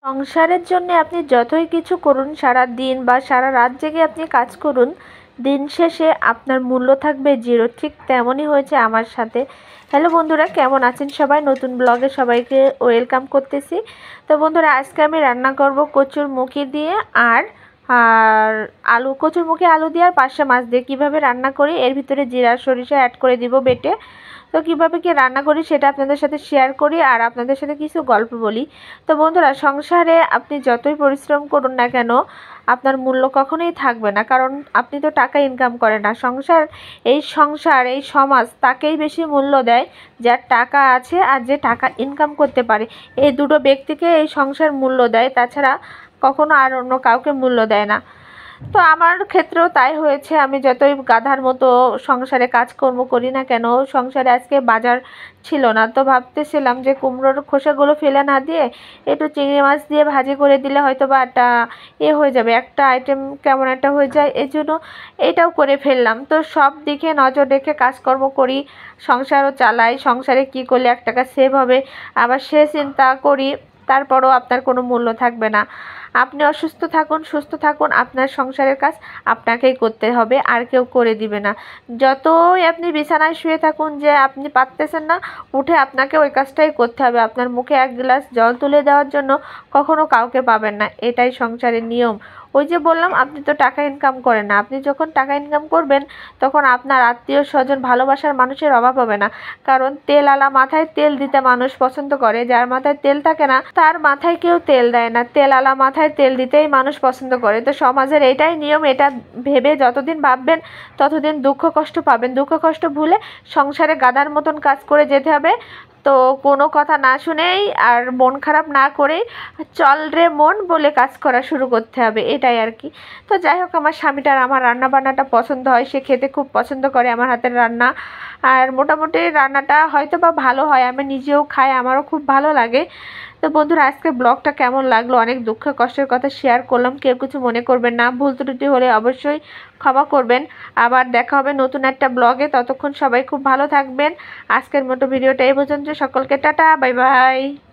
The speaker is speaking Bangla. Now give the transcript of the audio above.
সংসারের জন্য আপনি যতই কিছু করুন, সারা দিন বা সারা রাত জেগে আপনি কাজ করুন, দিন শেষে আপনার মূল্য থাকবে জিরো। ঠিক তেমনই হয়েছে আমার সাথে। হ্যালো বন্ধুরা, কেমন আছেন সবাই? নতুন ব্লগে সবাইকে ওয়েলকাম করতেছি। তো বন্ধুরা, আজকে আমি রান্না করব কচুরমুখী দিয়ে আর আর আলু, কচুরমুখী আলু দিয়ে আর পার্শে মাছ দিয়ে। কীভাবে রান্না করি, এর ভিতরে জিরা সরিষা অ্যাড করে দিব বেটে। তো কীভাবে কি রান্না করি সেটা আপনাদের সাথে শেয়ার করি আর আপনাদের সাথে কিছু গল্প বলি। তো বন্ধুরা, সংসারে আপনি যতই পরিশ্রম করুন না কেন, আপনার মূল্য কখনোই থাকবে না, কারণ আপনি তো টাকা ইনকাম করেন না। সংসার এই সমাজ তাকেই বেশি মূল্য দেয় যার টাকা আছে আর যে টাকা ইনকাম করতে পারে। এই দুটো ব্যক্তিকে এই সংসার মূল্য দেয়, তাছাড়া কখনো আর অন্য কাউকে মূল্য দেয় না। তো আমার ক্ষেত্রেও তাই হয়েছে। আমি যতই গাধার মতো সংসারে কাজকর্ম করি না কেন, সংসারে আজকে বাজার ছিল না, তো ভাবতেছিলাম যে কুমড়োর খোসাগুলো ফেলে না দিয়ে একটু চিংড়ি মাছ দিয়ে ভাজি করে দিলে হয়তো বা একটা হয়ে যাবে, একটা আইটেম কেমন একটা হয়ে যায়, এই জন্য এটাও করে ফেললাম। তো সব দিকে নজর রেখে কাজকর্ম করি, সংসারও চালাই। সংসারে কি করলে 1 টাকা সেভ হবে আবার সে চিন্তা করি, তারপরও আপনার কোনো মূল্য থাকবে না। আপনি অসুস্থ থাকুন, সুস্থ থাকুন, আপনার সংসারের কাজ আপনাকেই করতে হবে, আর কেউ করে দিবে না। যতই আপনি বিছানায় শুয়ে থাকুন, যে আপনি পারতেছেন না, উঠে আপনাকে ওই কাজটাই করতে হবে। আপনার মুখে 1 গ্লাস জল তুলে দেওয়ার জন্য কখনো কাউকে পাবেন না। এটাই সংসারের নিয়ম। ওই যে বললাম, আপনি তো টাকা ইনকাম করেন না। আপনি যখন টাকা ইনকাম করবেন, তখন আপনার আত্মীয় স্বজন, ভালোবাসার মানুষের অভাব হবে না। কারণ তেলওয়ালা মাথায় তেল দিতে মানুষ পছন্দ করে, যার মাথায় তেল থাকে না তার মাথায় কেউ তেল দেয় না। তেলওয়ালা মাথায় তেল দিতেই মানুষ পছন্দ করে। তো সমাজের এটাই নিয়ম। এটা ভেবে যতদিন ভাববেন ততদিন দুঃখ কষ্ট পাবেন। দুঃখ কষ্ট ভুলে সংসারে গাধার মতন কাজ করে যেতে হবে। তো কোনো কথা না শুনেই আর মন খারাপ না করেই চল রে মন বলে কাজ করা শুরু করতে হবে, এটাই আর কি। তো যাই হোক, আমার স্বামীটার আমার রান্না বান্নাটা পছন্দ হয়, সে খেতে খুব পছন্দ করে আমার হাতের রান্না। আর মোটামুটি রান্নাটা হয়তো বা ভালো হয়, আমি নিজেও খাই, আমারও খুব ভালো লাগে। তো বন্ধুরা, আজকে ব্লগটা কেমন লাগলো, অনেক দুঃখ কষ্টের কথা শেয়ার করলাম, কেউ কিছু মনে করবেন না। ভুল ত্রুটি হলে অবশ্যই ক্ষমা করবেন। আবার দেখা হবে নতুন একটা ব্লগে, ততক্ষণ সবাই খুব ভালো থাকবেন। আজকের মতো ভিডিওটা এই পর্যন্ত। সকলকে টাটা, বাই বাই।